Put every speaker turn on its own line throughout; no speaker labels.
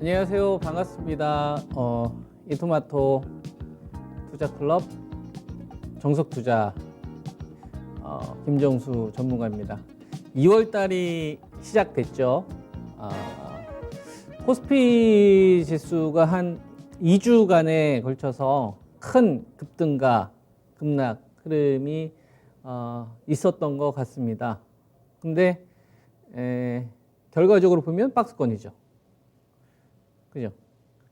안녕하세요. 반갑습니다. 이토마토 투자클럽 정석투자 김정수 전문가입니다. 2월 달이 시작됐죠. 코스피 지수가 한 2주간에 걸쳐서 큰 급등과 급락 흐름이 있었던 것 같습니다. 근데 결과적으로 보면 박스권이죠. 그죠?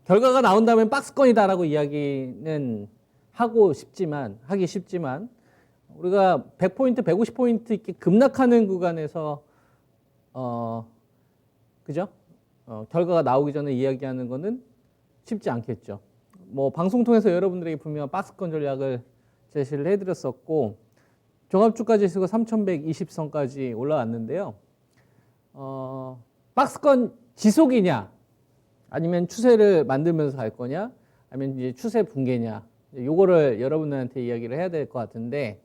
결과가 나온다면 박스권이다라고 이야기는 하기 쉽지만 우리가 100포인트, 150포인트 이렇게 급락하는 구간에서 그죠? 결과가 나오기 전에 이야기하는 거는 쉽지 않겠죠. 뭐 방송 통해서 여러분들에게 분명 박스권 전략을 제시를 해드렸었고 종합주가 지수가 3120선까지 올라왔는데요. 박스권 지속이냐 아니면 추세를 만들면서 갈 거냐 아니면 이제 추세 붕괴냐 요거를 여러분들한테 이야기를 해야 될 것 같은데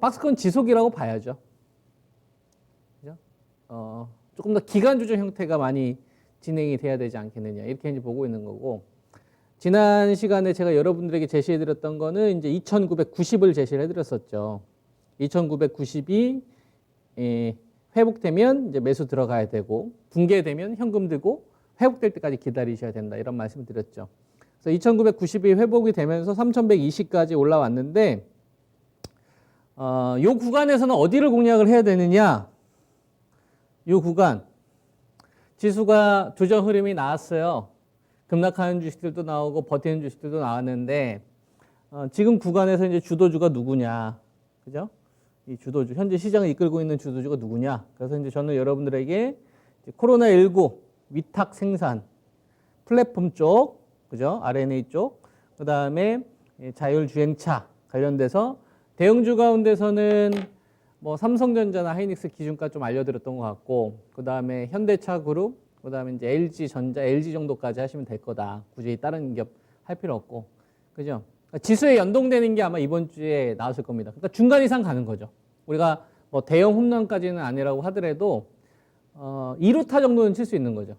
박스권 지속이라고 봐야죠. 그죠? 조금 더 기간 조정 형태가 많이 진행이 돼야 되지 않겠느냐 이렇게 이제 보고 있는 거고, 지난 시간에 제가 여러분들에게 제시해 드렸던 거는 이제 2990을 제시를 해 드렸었죠. 2990이 회복되면 이제 매수 들어가야 되고 붕괴되면 현금 들고 회복될 때까지 기다리셔야 된다 이런 말씀을 드렸죠. 그래서 2990이 회복이 되면서 3120까지 올라왔는데 요 구간에서는 어디를 공략을 해야 되느냐, 요 구간 지수가 조정 흐름이 나왔어요. 급락하는 주식들도 나오고 버티는 주식들도 나왔는데 지금 구간에서 이제 주도주가 누구냐, 그죠? 이 주도주, 현재 시장을 이끌고 있는 주도주가 누구냐. 그래서 이제 저는 여러분들에게 코로나19 위탁 생산 플랫폼 쪽, 그죠? RNA 쪽, 그 다음에 자율주행차 관련돼서 대형주 가운데서는 뭐 삼성전자나 하이닉스 기준가 좀 알려드렸던 것 같고, 그 다음에 현대차그룹, 그 다음에 이제 LG전자, LG 정도까지 하시면 될 거다. 굳이 다른 기업 할 필요 없고, 그죠? 지수에 연동되는 게 아마 이번 주에 나왔을 겁니다. 그러니까 중간 이상 가는 거죠. 우리가 뭐 대형 홈런까지는 아니라고 하더라도 2루타 정도는 칠 수 있는 거죠.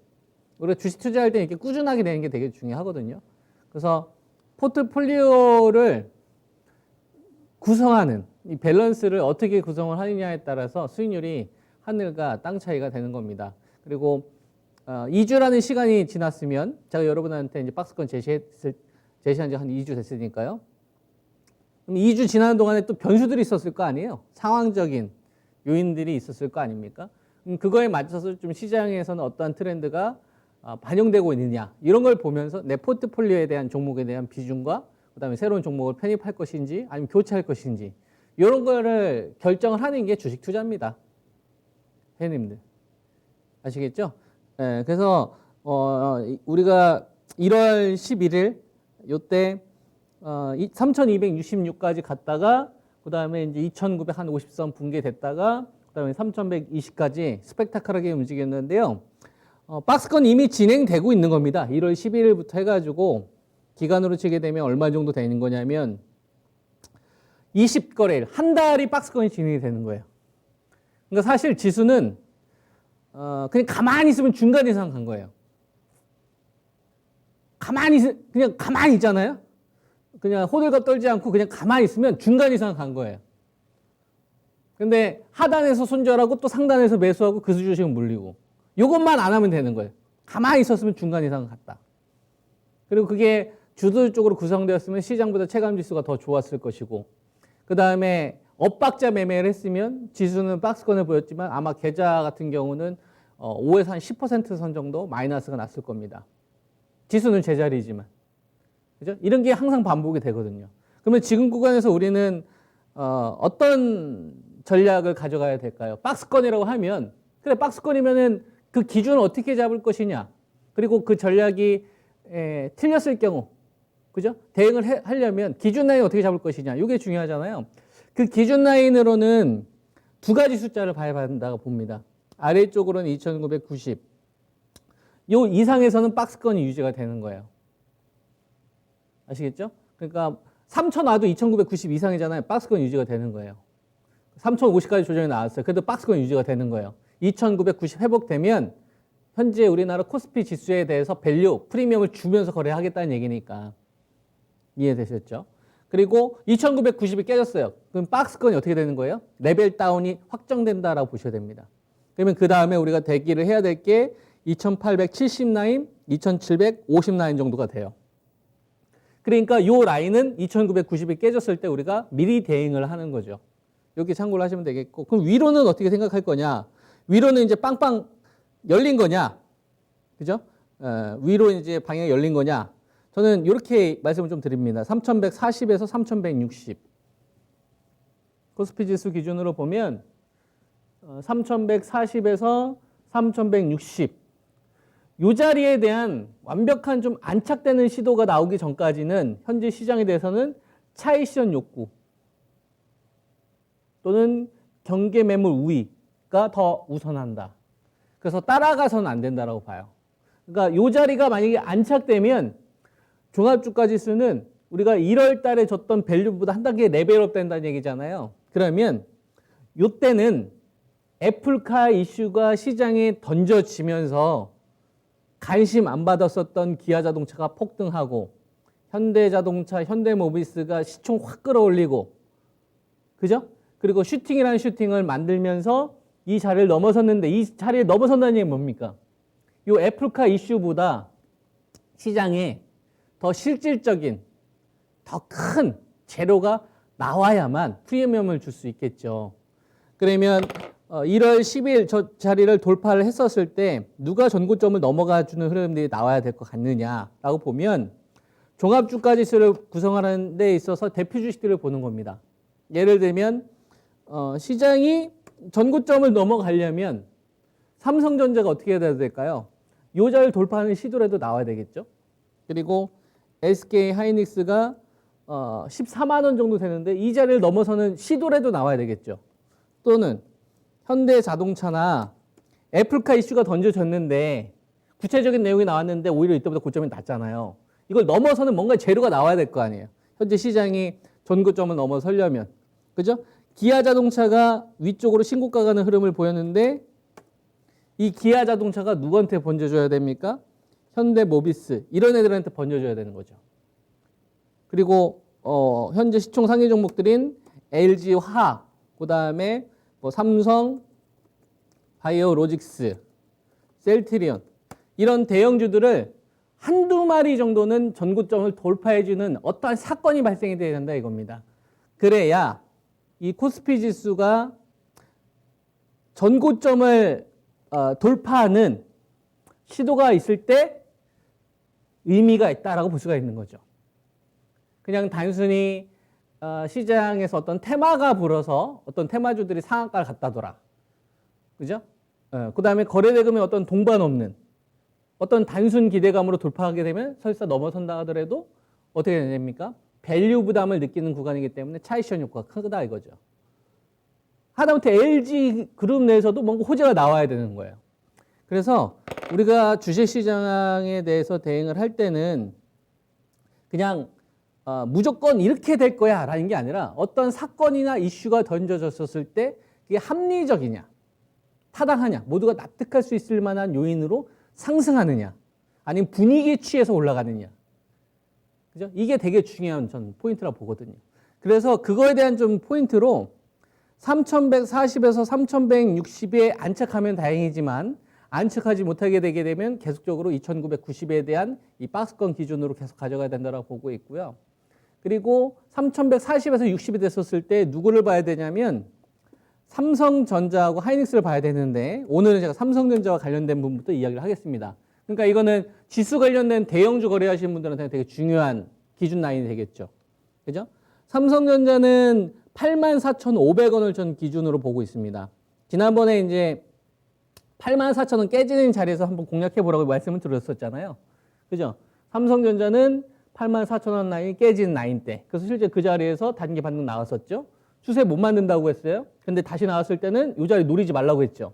우리가 주식 투자할 때 이렇게 꾸준하게 되는 게 되게 중요하거든요. 그래서 포트폴리오를 구성하는 이 밸런스를 어떻게 구성을 하느냐에 따라서 수익률이 하늘과 땅 차이가 되는 겁니다. 그리고 2주라는 시간이 지났으면 제가 여러분한테 이제 박스권 제시한 지 한 2주 됐으니까요. 그럼 2주 지나는 동안에 또 변수들이 있었을 거 아니에요. 상황적인 요인들이 있었을 거 아닙니까? 그거에 맞춰서 좀 시장에서는 어떠한 트렌드가 반영되고 있느냐 이런 걸 보면서 내 포트폴리오에 대한 종목에 대한 비중과 그다음에 새로운 종목을 편입할 것인지 아니면 교체할 것인지 이런 거를 결정을 하는 게 주식 투자입니다. 회원님들 아시겠죠? 네, 그래서 우리가 1월 11일 요때 3266까지 갔다가 그다음에 이제 2950선 붕괴됐다가 그다음에 3120까지 스펙타클하게 움직였는데요. 박스권 이미 진행되고 있는 겁니다. 1월 11일부터 해가지고 기간으로 치게 되면 얼마 정도 되는 거냐면 20거래일, 한 달이 박스권이 진행이 되는 거예요. 그러니까 사실 지수는 그냥 가만히 있으면 중간 이상 간 거예요. 그냥 가만히 있잖아요. 그냥 호들갑 떨지 않고 그냥 가만히 있으면 중간 이상 간 거예요. 근데 하단에서 손절하고 또 상단에서 매수하고 그 주식은 물리고 이것만 안 하면 되는 거예요. 가만히 있었으면 중간 이상 갔다. 그리고 그게 주도 쪽으로 구성되었으면 시장보다 체감지수가 더 좋았을 것이고, 그 다음에 엇박자 매매를 했으면 지수는 박스권을 보였지만 아마 계좌 같은 경우는 5에서 한 10% 선 정도 마이너스가 났을 겁니다. 지수는 제자리지만. 그죠? 이런 게 항상 반복이 되거든요. 그러면 지금 구간에서 우리는 어떤 전략을 가져가야 될까요? 박스권이라고 하면, 그래 박스권이면은 그 기준을 어떻게 잡을 것이냐, 그리고 그 전략이 틀렸을 경우, 그죠? 대응을 하려면 기준 라인 어떻게 잡을 것이냐, 이게 중요하잖아요. 그 기준 라인으로는 두 가지 숫자를 봐야 한다고 봅니다. 아래쪽으로는 2990, 요 이상에서는 박스권이 유지가 되는 거예요. 아시겠죠? 그러니까 3000 와도 2990 이상이잖아요. 박스권 유지가 되는 거예요. 3050까지 조정이 나왔어요. 그래도 박스권 유지가 되는 거예요. 2990 회복되면 현재 우리나라 코스피 지수에 대해서 밸류, 프리미엄을 주면서 거래하겠다는 얘기니까. 이해되셨죠? 그리고 2990이 깨졌어요. 그럼 박스권이 어떻게 되는 거예요? 레벨 다운이 확정된다라고 보셔야 됩니다. 그러면 그 다음에 우리가 대기를 해야 될 게 2870 라인, 2750 라인 정도가 돼요. 그러니까 이 라인은 2990이 깨졌을 때 우리가 미리 대응을 하는 거죠. 여기 참고를 하시면 되겠고, 그럼 위로는 어떻게 생각할 거냐? 위로는 이제 빵빵 열린 거냐? 그죠? 위로 이제 방향이 열린 거냐? 저는 이렇게 말씀을 좀 드립니다. 3140에서 3160. 코스피 지수 기준으로 보면 3140에서 3160. 이 자리에 대한 완벽한 좀 안착되는 시도가 나오기 전까지는 현재 시장에 대해서는 차익 실현 욕구 또는 경계 매물 우위가 더 우선한다. 그래서 따라가서는 안 된다라고 봐요. 그러니까 이 자리가 만약에 안착되면 종합주가 지수는 우리가 1월 달에 줬던 밸류보다 한 단계 레벨업 된다는 얘기잖아요. 그러면 이때는 애플카 이슈가 시장에 던져지면서 관심 안 받았었던 기아자동차가 폭등하고 현대자동차, 현대모비스가 시총 확 끌어올리고 그죠? 그리고 슈팅이라는 슈팅을 만들면서 이 자리를 넘어섰는데 이 자리를 넘어선다는 얘기는 뭡니까? 이 애플카 이슈보다 시장에 더 실질적인 더 큰 재료가 나와야만 프리미엄을 줄 수 있겠죠. 그러면 1월 10일 저 자리를 돌파를 했었을 때 누가 전고점을 넘어가 주는 흐름들이 나와야 될 것 같느냐라고 보면 종합주가지수를 구성하는 데 있어서 대표 주식들을 보는 겁니다. 예를 들면 시장이 전고점을 넘어가려면 삼성전자가 어떻게 해야 될까요? 이 자리를 돌파하는 시도라도 나와야 되겠죠. 그리고 SK 하이닉스가 14만 원 정도 되는데 이 자리를 넘어서는 시도라도 나와야 되겠죠. 또는 현대자동차나 애플카 이슈가 던져졌는데 구체적인 내용이 나왔는데 오히려 이때보다 고점이 낮잖아요. 이걸 넘어서는 뭔가 재료가 나와야 될 거 아니에요. 현재 시장이 전고점을 넘어서려면. 그죠? 기아자동차가 위쪽으로 신고가 가는 흐름을 보였는데 이 기아자동차가 누구한테 번져줘야 됩니까? 현대모비스 이런 애들한테 번져줘야 되는 거죠. 그리고 현재 시총 상위 종목들인 LG화학, 그 다음에 뭐 삼성, 바이오로직스, 셀트리온 이런 대형주들을 한두 마리 정도는 전고점을 돌파해주는 어떠한 사건이 발생이 돼야 된다 이겁니다. 그래야 이 코스피 지수가 전고점을 돌파하는 시도가 있을 때 의미가 있다라고 볼 수가 있는 거죠. 그냥 단순히 시장에서 어떤 테마가 불어서 어떤 테마주들이 상한가를 갖다더라. 그죠? 그 다음에 거래대금에 어떤 동반 없는 어떤 단순 기대감으로 돌파하게 되면 설사 넘어선다 하더라도 어떻게 됩니까? 밸류 부담을 느끼는 구간이기 때문에 차익 실현 효과가 크다 이거죠. 하다못해 LG 그룹 내에서도 뭔가 호재가 나와야 되는 거예요. 그래서 우리가 주식시장에 대해서 대응을 할 때는 그냥 무조건 이렇게 될 거야 라는 게 아니라 어떤 사건이나 이슈가 던져졌을 때 그게 합리적이냐 타당하냐 모두가 납득할 수 있을 만한 요인으로 상승하느냐 아니면 분위기에 취해서 올라가느냐 그죠? 이게 되게 중요한 전 포인트라고 보거든요. 그래서 그거에 대한 좀 포인트로 3140에서 3160에 안착하면 다행이지만 안착하지 못하게 되게 되면 계속적으로 2990에 대한 이 박스권 기준으로 계속 가져가야 된다고 보고 있고요. 그리고 3140에서 60이 됐었을 때 누구를 봐야 되냐면 삼성전자하고 하이닉스를 봐야 되는데 오늘은 제가 삼성전자와 관련된 부분부터 이야기를 하겠습니다. 그러니까 이거는 지수 관련된 대형주 거래하시는 분들한테 되게 중요한 기준 라인이 되겠죠. 그죠? 삼성전자는 84,500원을 전 기준으로 보고 있습니다. 지난번에 이제 84,000원 깨지는 자리에서 한번 공략해 보라고 말씀을 드렸었잖아요. 그죠? 삼성전자는 84,000원 라인이 깨진 라인 때. 그래서 실제 그 자리에서 단기 반등 나왔었죠. 추세 못 만든다고 했어요. 근데 다시 나왔을 때는 이 자리 노리지 말라고 했죠.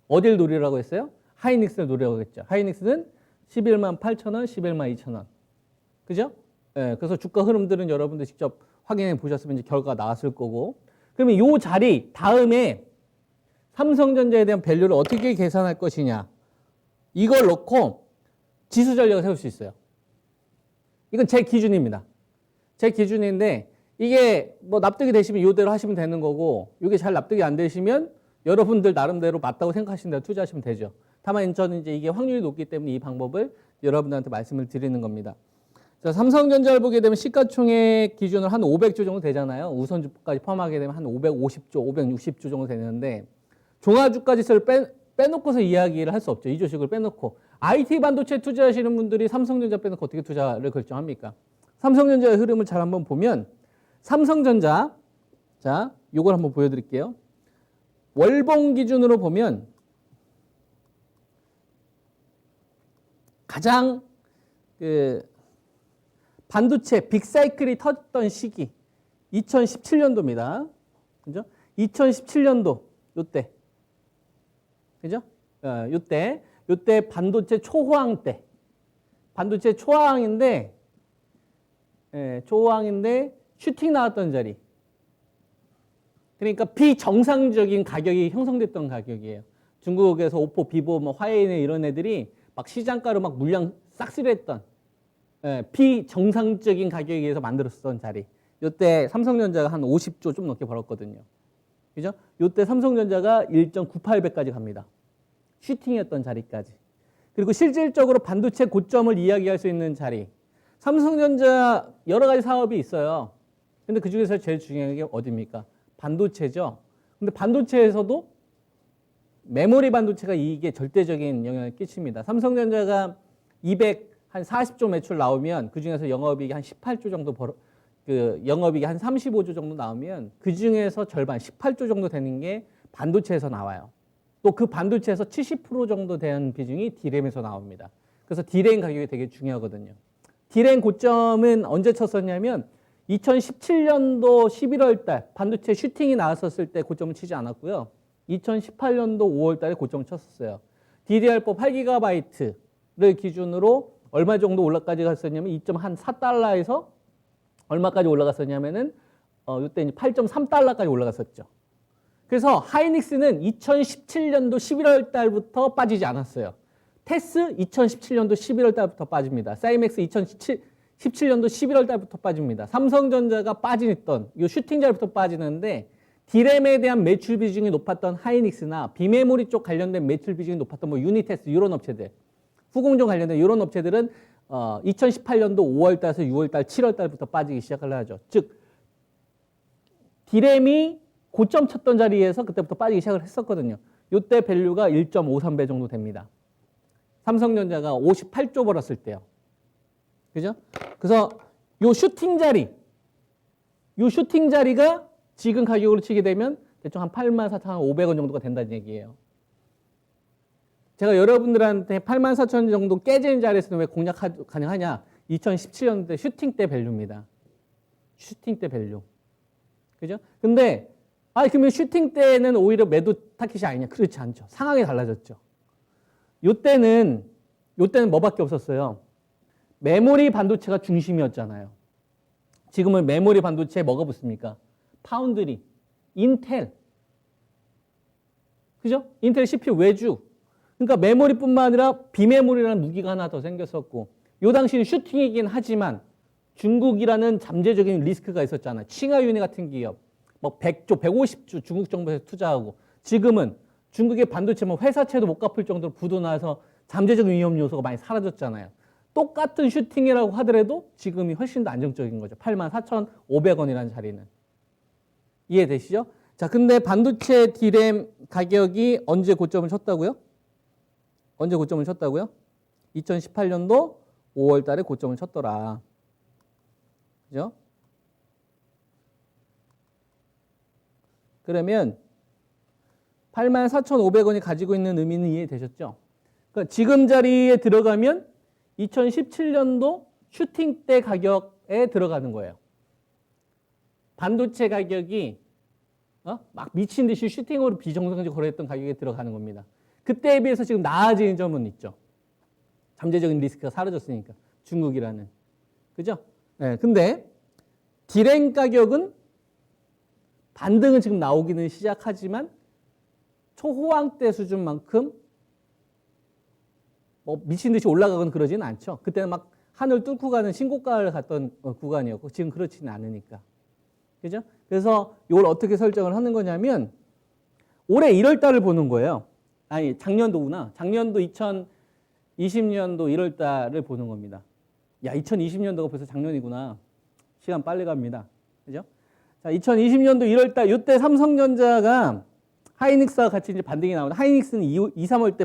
어딜 노리라고 했어요? 하이닉스를 노리라고 했죠. 하이닉스는 11만 8천원, 11만 2천원. 그죠? 예, 그래서 주가 흐름들은 여러분들 직접 확인해 보셨으면 이제 결과가 나왔을 거고. 그러면 이 자리 다음에 삼성전자에 대한 밸류를 어떻게 계산할 것이냐. 이걸 놓고 지수 전략을 세울 수 있어요. 이건 제 기준입니다. 제 기준인데 이게 뭐 납득이 되시면 이대로 하시면 되는 거고 이게 잘 납득이 안 되시면 여러분들 나름대로 맞다고 생각하시는 대로 투자하시면 되죠. 다만 저는 이제 이게 확률이 높기 때문에 이 방법을 여러분들한테 말씀을 드리는 겁니다. 자, 삼성전자를 보게 되면 시가총액 기준으로 한 500조 정도 되잖아요. 우선주까지 포함하게 되면 한 550조, 560조 정도 되는데 종합주가지수를 빼놓고서 이야기를 할 수 없죠. 이 주식을 빼놓고. IT 반도체 투자하시는 분들이 삼성전자 빼놓고 어떻게 투자를 결정합니까? 삼성전자의 흐름을 잘 한번 보면 삼성전자, 자, 요걸 한번 보여드릴게요. 월봉 기준으로 보면 가장 반도체 빅사이클이 터졌던 시기 2017년도입니다. 그죠? 2017년도 요때. 그죠? 요때 반도체 초호황 때. 반도체 초호황인데 슈팅 나왔던 자리. 그러니까 비정상적인 가격이 형성됐던 가격이에요. 중국에서 오포, 비보, 뭐 화웨이 이런 애들이 막 시장가로 막 물량 싹쓸이했던 비정상적인 가격에 의해서 만들었던 자리. 이때 삼성전자가 한 50조 좀 넘게 벌었거든요. 그죠? 이때 삼성전자가 1.98배까지 갑니다. 슈팅했던 자리까지. 그리고 실질적으로 반도체 고점을 이야기할 수 있는 자리. 삼성전자 여러 가지 사업이 있어요. 근데 그 중에서 제일 중요한 게 어디입니까? 반도체죠. 근데 반도체에서도 메모리 반도체가 이게 절대적인 영향을 끼칩니다. 삼성전자가 240조 매출 나오면 그 중에서 영업이익이 한 18조 정도 영업이익이 한 35조 정도 나오면 그 중에서 절반 18조 정도 되는 게 반도체에서 나와요. 또 그 반도체에서 70% 정도 되는 비중이 D램에서 나옵니다. 그래서 D램 가격이 되게 중요하거든요. D램 고점은 언제 쳤었냐면 2017년도 11월 달 반도체 슈팅이 나왔었을 때 고점을 치지 않았고요. 2018년도 5월 달에 고점을 쳤었어요. DDR4 8GB를 기준으로 얼마 정도 올라까지 갔었냐면 2.4달러에서 얼마까지 올라갔었냐면은 이때 이제 8.3달러까지 올라갔었죠. 그래서 하이닉스는 2017년도 11월 달부터 빠지지 않았어요. 테스 2017년도 11월 달부터 빠집니다. 사이맥스 2017년도 11월 달부터 빠집니다. 삼성전자가 빠지던 이 슈팅자부터 빠지는데 D램에 대한 매출 비중이 높았던 하이닉스나 비메모리 쪽 관련된 매출 비중이 높았던 뭐 유니테스 이런 업체들, 후공정 관련된 이런 업체들은 2018년도 5월 달에서 6월 달, 7월 달부터 빠지기 시작을 하죠. 즉 D램이 고점 쳤던 자리에서 그때부터 빠지기 시작을 했었거든요. 이때 밸류가 1.53배 정도 됩니다. 삼성전자가 58조 벌었을 때요. 그죠? 그래서 요 슈팅 자리가 지금 가격으로 치게 되면 대충 한 84,500원 정도가 된다는 얘기예요. 제가 여러분들한테 84,000원 정도 깨지는 자리에서는 왜 공략 가능하냐? 2017년대 슈팅 때 밸류입니다. 슈팅 때 밸류. 그죠? 근데 그러면 슈팅 때는 오히려 매도 타깃이 아니냐? 그렇지 않죠. 상황이 달라졌죠. 요때는 뭐밖에 없었어요. 메모리 반도체가 중심이었잖아요. 지금은 메모리 반도체에 뭐가 붙습니까? 파운드리, 인텔. 그죠? 인텔 CPU 외주. 그러니까 메모리뿐만 아니라 비메모리라는 무기가 하나 더 생겼었고 요 당시는 슈팅이긴 하지만 중국이라는 잠재적인 리스크가 있었잖아요. 칭화윤회 같은 기업. 뭐 100조, 150조 중국 정부에서 투자하고 지금은 중국의 반도체 뭐 회사채도 못 갚을 정도로 부도나서 잠재적인 위험 요소가 많이 사라졌잖아요. 똑같은 슈팅이라고 하더라도 지금이 훨씬 더 안정적인 거죠. 84,500원이라는 자리는. 이해되시죠? 자, 근데 반도체 D램 가격이 언제 고점을 쳤다고요? 2018년도 5월 달에 고점을 쳤더라. 그죠? 그러면 84,500원이 가지고 있는 의미는 이해되셨죠? 그러니까 지금 자리에 들어가면 2017년도 슈팅 때 가격에 들어가는 거예요. 반도체 가격이 막 미친 듯이 슈팅으로 비정상적으로 거래했던 가격에 들어가는 겁니다. 그때에 비해서 지금 나아지는 점은 있죠. 잠재적인 리스크가 사라졌으니까 중국이라는. 그죠? 네, 근데 D램 가격은 반등은 지금 나오기는 시작하지만 초호황 때 수준만큼 뭐 미친 듯이 올라가거나 그러지는 않죠. 그때는 막 하늘 뚫고 가는 신고가를 갔던 구간이었고 지금 그렇지는 않으니까. 그죠? 그래서 이걸 어떻게 설정을 하는 거냐면 올해 1월 달을 보는 거예요. 아니, 작년도구나. 작년도 2020년도 1월 달을 보는 겁니다. 야, 2020년도가 벌써 작년이구나. 시간 빨리 갑니다. 그죠? 자, 2020년도 1월 달, 이때 삼성전자가 하이닉스와 같이 이제 반등이 나오는데 하이닉스는 2, 3월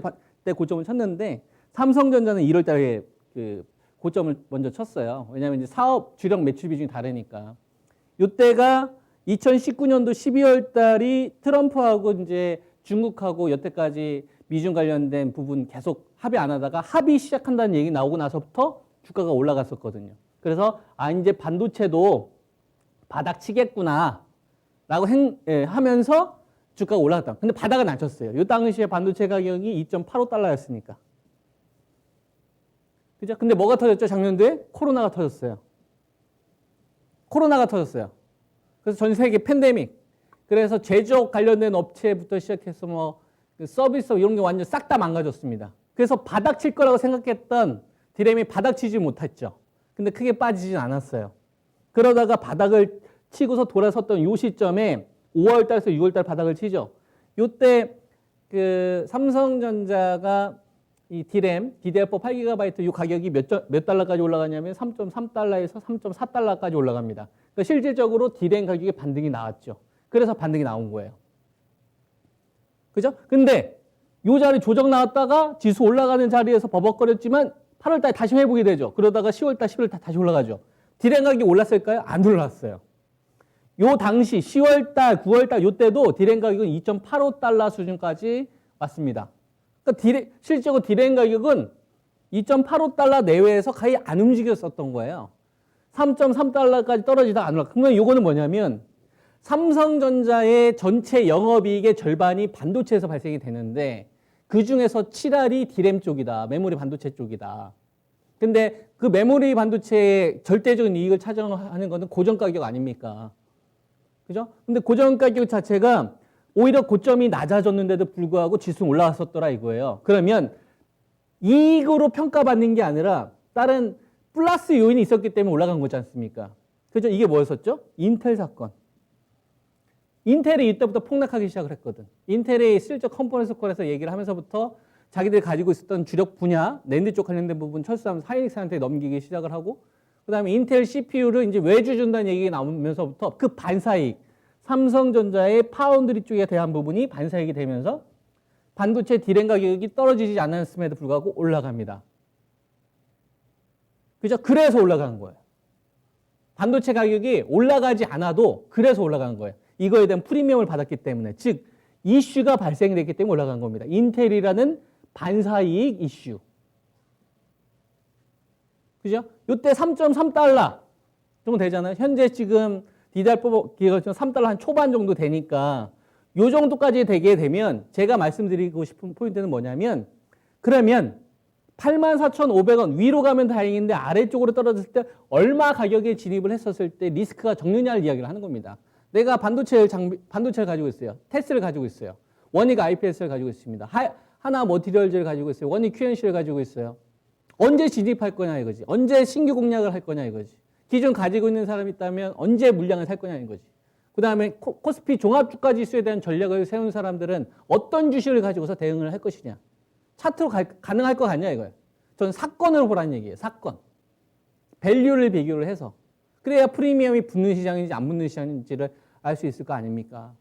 때 고점을 쳤는데 삼성전자는 1월 달에 그 고점을 먼저 쳤어요. 왜냐하면 이제 사업 주력 매출 비중이 다르니까. 이때가 2019년도 12월 달이 트럼프하고 이제 중국하고 여태까지 미중 관련된 부분 계속 합의 안 하다가 합의 시작한다는 얘기 나오고 나서부터 주가가 올라갔었거든요. 그래서 이제 반도체도 바닥 치겠구나 라고 하면서 주가가 올라갔다. 근데 바닥은 안 쳤어요. 이 당시에 반도체 가격이 2.85달러였으니까. 그죠? 근데 뭐가 터졌죠? 작년도에 코로나가 터졌어요. 코로나가 터졌어요. 그래서 전 세계 팬데믹. 그래서 제조업 관련된 업체부터 시작해서 뭐 서비스 이런 게 완전 싹 다 망가졌습니다. 그래서 바닥 칠 거라고 생각했던 디램이 바닥 치지 못했죠. 근데 크게 빠지진 않았어요. 그러다가 바닥을 치고서 돌아섰던 요 시점에 5월 달에서 6월 달 바닥을 치죠. 요때 그 삼성전자가 이 디램, DDR4 8GB 이 가격이 몇 달러까지 올라가냐면 3.3달러에서 3.4달러까지 올라갑니다. 그러니까 실질적으로 디램 가격에 반등이 나왔죠. 그래서 반등이 나온 거예요. 그죠? 근데 요 자리 조정 나왔다가 지수 올라가는 자리에서 버벅거렸지만 8월 달에 다시 회복이 되죠. 그러다가 10월 달, 11월 달 다시 올라가죠. 디램 가격이 올랐을까요? 안 올랐어요. 요 당시 10월 달, 9월 달 요때도 디램 가격은 2.85달러 수준까지 왔습니다. 그러니까 실제로 디램 가격은 2.85달러 내외에서 거의 안 움직였었던 거예요. 3.3달러까지 떨어지다 안 올라. 그러면 요거는 뭐냐면 삼성전자의 전체 영업이익의 절반이 반도체에서 발생이 되는데 그 중에서 7할이 디램 쪽이다. 메모리 반도체 쪽이다. 근데 그 메모리 반도체의 절대적인 이익을 차지하는 것은 고정 가격 아닙니까? 그죠? 근데 고정 가격 자체가 오히려 고점이 낮아졌는데도 불구하고 지수는 올라왔었더라 이거예요. 그러면 이익으로 평가받는 게 아니라 다른 플러스 요인이 있었기 때문에 올라간 거지 않습니까? 그죠? 이게 뭐였었죠? 인텔 사건. 인텔이 이때부터 폭락하기 시작을 했거든. 인텔의 실적 컨퍼런스 콜에서 얘기를 하면서부터 자기들이 가지고 있었던 주력 분야, 낸드 쪽 관련된 부분 철수하면서 하이닉스한테 넘기기 시작을 하고 그 다음에 인텔 CPU를 이제 외주 준다는 얘기가 나오면서부터 그 반사이익, 삼성전자의 파운드리 쪽에 대한 부분이 반사이익이 되면서 반도체 디램 가격이 떨어지지 않았음에도 불구하고 올라갑니다. 그죠? 그래서 올라간 거예요. 반도체 가격이 올라가지 않아도 그래서 올라간 거예요. 이거에 대한 프리미엄을 받았기 때문에, 즉 이슈가 발생됐기 때문에 올라간 겁니다. 인텔이라는 반사이익 이슈. 그죠? 이때 3.3달러 정도 되잖아요. 현재 지금 DDR4 3달러 한 초반 정도 되니까 요 정도까지 되게 되면 제가 말씀드리고 싶은 포인트는 뭐냐면 그러면 84,500원 위로 가면 다행인데 아래쪽으로 떨어졌을 때 얼마 가격에 진입을 했었을 때 리스크가 적느냐를 이야기를 하는 겁니다. 내가 반도체를 가지고 있어요. 테스를 가지고 있어요. 원익 IPS를 가지고 있습니다. 하나 머티리얼즈를 가지고 있어요. 원익 QNC를 가지고 있어요. 언제 진입할 거냐 이거지. 언제 신규 공략을 할 거냐 이거지. 기존 가지고 있는 사람이 있다면 언제 물량을 살 거냐 이거지. 그 다음에 코스피 종합주가 지수에 대한 전략을 세운 사람들은 어떤 주식을 가지고서 대응을 할 것이냐. 차트로 가능할 것 같냐 이거예요. 저는 사건으로 보라는 얘기예요. 사건. 밸류를 비교를 해서. 그래야 프리미엄이 붙는 시장인지 안 붙는 시장인지를 알 수 있을 거 아닙니까?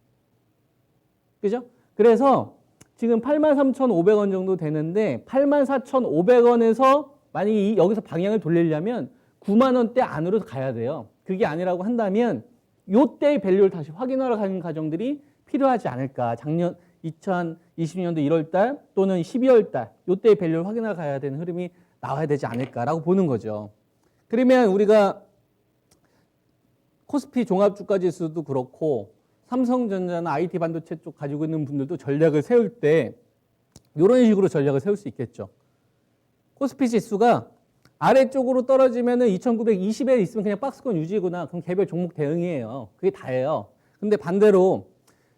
그죠? 그래서 지금 83,500원 정도 되는데 84,500원에서 만약에 여기서 방향을 돌리려면 9만 원대 안으로 가야 돼요. 그게 아니라고 한다면 요때의 밸류를 다시 확인하러 가는 과정들이 필요하지 않을까. 작년 2020년도 1월 달 또는 12월 달 요때의 밸류를 확인하러 가야 되는 흐름이 나와야 되지 않을까라고 보는 거죠. 그러면 우리가 코스피 종합주가지수도 그렇고 삼성전자나 IT 반도체 쪽 가지고 있는 분들도 전략을 세울 때 이런 식으로 전략을 세울 수 있겠죠. 코스피 지수가 아래쪽으로 떨어지면은 2920에 있으면 그냥 박스권 유지구나. 그럼 개별 종목 대응이에요. 그게 다예요. 근데 반대로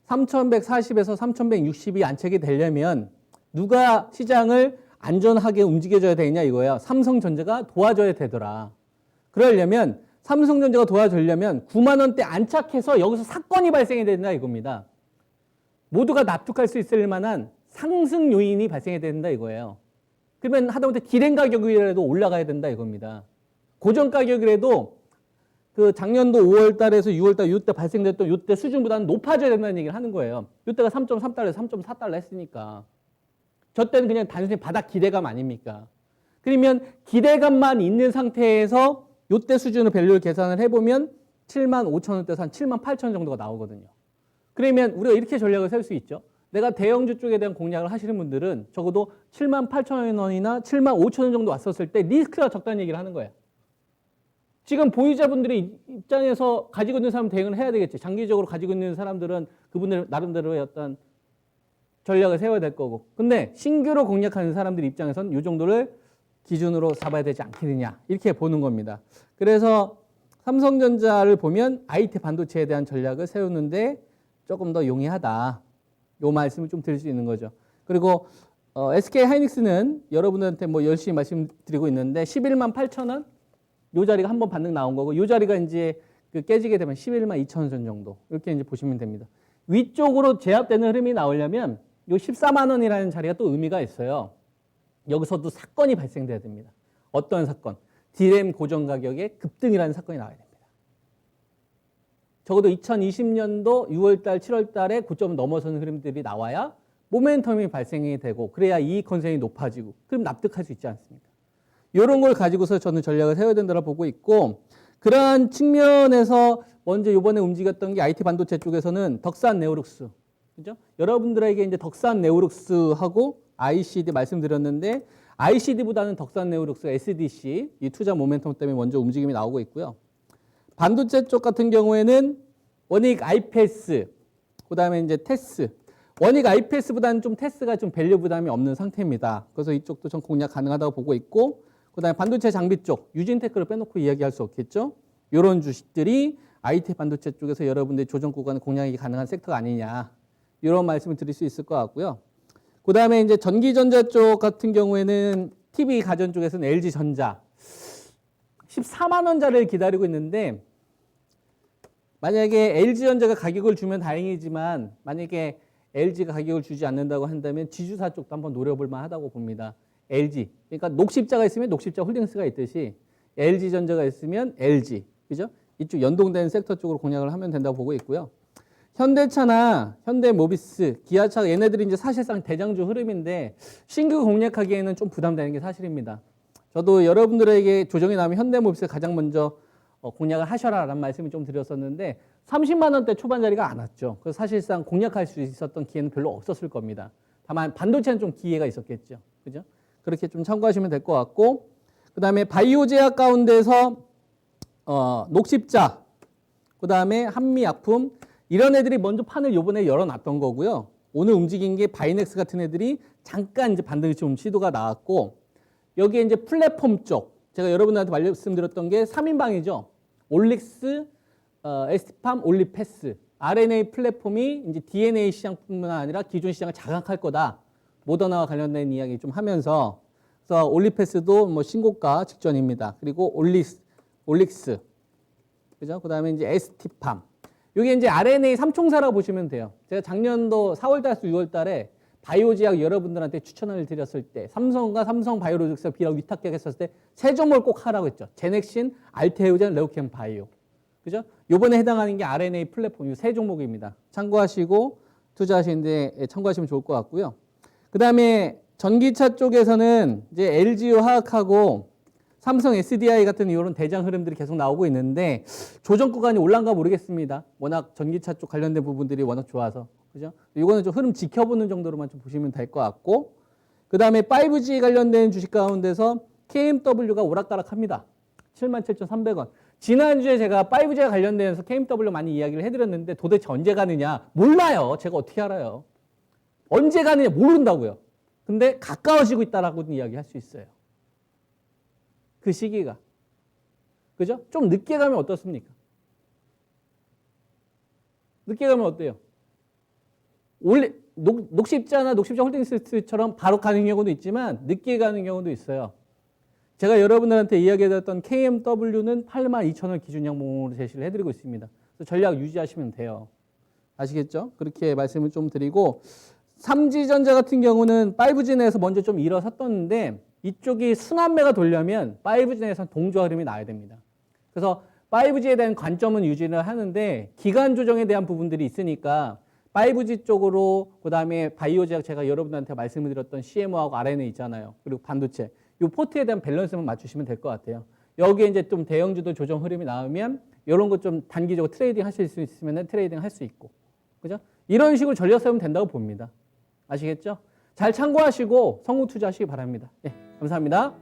3140에서 3160이 안착이 되려면 누가 시장을 안전하게 움직여줘야 되냐 이거예요. 삼성전자가 도와줘야 되더라. 그러려면 삼성전자가 도와주려면 9만 원대 안착해서 여기서 사건이 발생해야 된다 이겁니다. 모두가 납득할 수 있을 만한 상승 요인이 발생해야 된다 이거예요. 그러면 하다못해 디램 가격이라도 올라가야 된다 이겁니다. 고정 가격이라도 그 작년도 5월 달에서 6월 달 이때 발생됐던 이때 수준보다는 높아져야 된다는 얘기를 하는 거예요. 이때가 3.3달러에서 3.4달러 했으니까. 저 때는 그냥 단순히 바닥 기대감 아닙니까? 그러면 기대감만 있는 상태에서 이때 수준으로 밸류를 계산을 해보면 7만 5천 원대에서 한 7만 8천 원 정도가 나오거든요. 그러면 우리가 이렇게 전략을 세울 수 있죠. 내가 대형주 쪽에 대한 공략을 하시는 분들은 적어도 7만 8천 원이나 7만 5천 원 정도 왔었을 때 리스크가 적다는 얘기를 하는 거예요. 지금 보유자분들의 입장에서 가지고 있는 사람 대응을 해야 되겠죠. 장기적으로 가지고 있는 사람들은 그분들 나름대로의 어떤 전략을 세워야 될 거고. 근데 신규로 공략하는 사람들 입장에서는 이 정도를 기준으로 잡아야 되지 않겠느냐 이렇게 보는 겁니다. 그래서 삼성전자를 보면 IT 반도체에 대한 전략을 세우는데 조금 더 용이하다. 이 말씀을 좀 드릴 수 있는 거죠. 그리고 SK 하이닉스는 여러분들한테 뭐 열심히 말씀드리고 있는데 11만 8천 원? 이 자리가 한번 반등 나온 거고 이 자리가 이제 그 깨지게 되면 11만 2천 원 정도 이렇게 이제 보시면 됩니다. 위쪽으로 제압되는 흐름이 나오려면 이 14만 원이라는 자리가 또 의미가 있어요. 여기서도 사건이 발생돼야 됩니다. 어떤 사건? 디램 고정 가격의 급등이라는 사건이 나와야 됩니다. 적어도 2020년도 6월달, 7월달에 고점을 넘어서는 흐름들이 나와야 모멘텀이 발생이 되고 그래야 이익 컨센이 높아지고 그럼 납득할 수 있지 않습니까? 이런 걸 가지고서 저는 전략을 세워야 된다고 보고 있고 그러한 측면에서 먼저 이번에 움직였던 게 IT 반도체 쪽에서는 덕산 네오룩스. 그죠? 여러분들에게 이제 덕산 네오룩스하고 ICD 말씀드렸는데 ICD보다는 덕산 네오룩스, SDC 이 투자 모멘텀 때문에 먼저 움직임이 나오고 있고요. 반도체 쪽 같은 경우에는 원익 IPS, 그다음에 이제 테스. 원익 IPS보다는 좀 테스가 좀 밸류 부담이 없는 상태입니다. 그래서 이쪽도 좀 공략 가능하다고 보고 있고, 그다음에 반도체 장비 쪽 유진테크를 빼놓고 이야기할 수 없겠죠. 이런 주식들이 IT 반도체 쪽에서 여러분들이 조정 구간을 공략이 가능한 섹터가 아니냐 이런 말씀을 드릴 수 있을 것 같고요. 그다음에 이제 전기전자 쪽 같은 경우에는 TV 가전 쪽에서는 LG전자 14만 원짜리를 기다리고 있는데 만약에 LG전자가 가격을 주면 다행이지만 만약에 LG가 가격을 주지 않는다고 한다면 지주사 쪽도 한번 노려볼 만하다고 봅니다. LG 그러니까 녹십자가 있으면 녹십자 홀딩스가 있듯이 LG전자가 있으면 LG 그죠? 이쪽 연동된 섹터 쪽으로 공략을 하면 된다고 보고 있고요. 현대차나 현대모비스, 기아차 얘네들이 이제 사실상 대장주 흐름인데 신규 공략하기에는 좀 부담되는 게 사실입니다. 저도 여러분들에게 조정이 나면 현대모비스 가장 먼저 공략을 하셔라라는 말씀을 좀 드렸었는데 30만 원대 초반 자리가 안 왔죠. 그래서 사실상 공략할 수 있었던 기회는 별로 없었을 겁니다. 다만 반도체는 좀 기회가 있었겠죠. 그죠? 그렇게 좀 참고하시면 될 것 같고 그다음에 바이오 제약 가운데서 녹십자, 그다음에 한미약품 이런 애들이 먼저 판을 요번에 열어놨던 거고요. 오늘 움직인 게 바이넥스 같은 애들이 잠깐 이제 반등이 좀 시도가 나왔고 여기에 이제 플랫폼 쪽 제가 여러분들한테 말씀드렸던 게 3인방이죠. 올릭스, 에스티팜, 올리패스 RNA 플랫폼이 이제 DNA 시장뿐만 아니라 기존 시장을 장악할 거다. 모더나와 관련된 이야기 좀 하면서 그래서 올리패스도 뭐 신고가 직전입니다. 그리고 올릭스 그죠? 그다음에 이제 에스티팜 이게 이제 RNA 삼총사라고 보시면 돼요. 제가 작년도 4월달에서 6월달에 바이오제약 여러분들한테 추천을 드렸을 때 삼성과 삼성 바이오로직스가 비랑 위탁격했었을 때 세 종목을 꼭 하라고 했죠. 제넥신, 알테오젠, 레오캠 바이오. 그죠? 요번에 해당하는 게 RNA 플랫폼 이 세 종목입니다. 참고하시고 투자하시는데 참고하시면 좋을 것 같고요. 그다음에 전기차 쪽에서는 이제 LG 화학하고 삼성 SDI 같은 이런 대장 흐름들이 계속 나오고 있는데 조정 구간이 올라간가 모르겠습니다. 워낙 전기차 쪽 관련된 부분들이 워낙 좋아서 그죠? 이거는 좀 흐름 지켜보는 정도로만 좀 보시면 될 것 같고 그다음에 5G 관련된 주식 가운데서 KMW가 오락가락합니다. 77,300원. 지난주에 제가 5G와 관련돼서 KMW 많이 이야기를 해드렸는데 도대체 언제 가느냐 몰라요. 제가 어떻게 알아요? 언제 가느냐 모른다고요. 근데 가까워지고 있다라고 이야기할 수 있어요. 그 시기가. 그죠? 좀 늦게 가면 어떻습니까? 늦게 가면 어때요? 원래 녹십자나 녹십자 홀딩스처럼 바로 가는 경우도 있지만 늦게 가는 경우도 있어요. 제가 여러분들한테 이야기해드렸던 KMW는 82,000원 기준 양봉으로 제시를 해드리고 있습니다. 그래서 전략 유지하시면 돼요. 아시겠죠? 그렇게 말씀을 좀 드리고, 삼지전자 같은 경우는 5G 내에서 먼저 좀 일어섰었는데 이쪽이 순환매가 돌려면 5G 내에서 동조 흐름이 나야 됩니다. 그래서 5G에 대한 관점은 유지를 하는데 기간 조정에 대한 부분들이 있으니까 5G 쪽으로, 그 다음에 바이오 제약 제가 여러분한테 말씀을 드렸던 CMO하고 RNA 있잖아요. 그리고 반도체. 이 포트에 대한 밸런스만 맞추시면 될 것 같아요. 여기에 이제 좀 대형주도 조정 흐름이 나오면 이런 거 좀 단기적으로 트레이딩 하실 수 있으면 트레이딩 할 수 있고. 그죠? 이런 식으로 전략 세우면 된다고 봅니다. 아시겠죠? 잘 참고하시고 성우 투자하시기 바랍니다. 네, 감사합니다.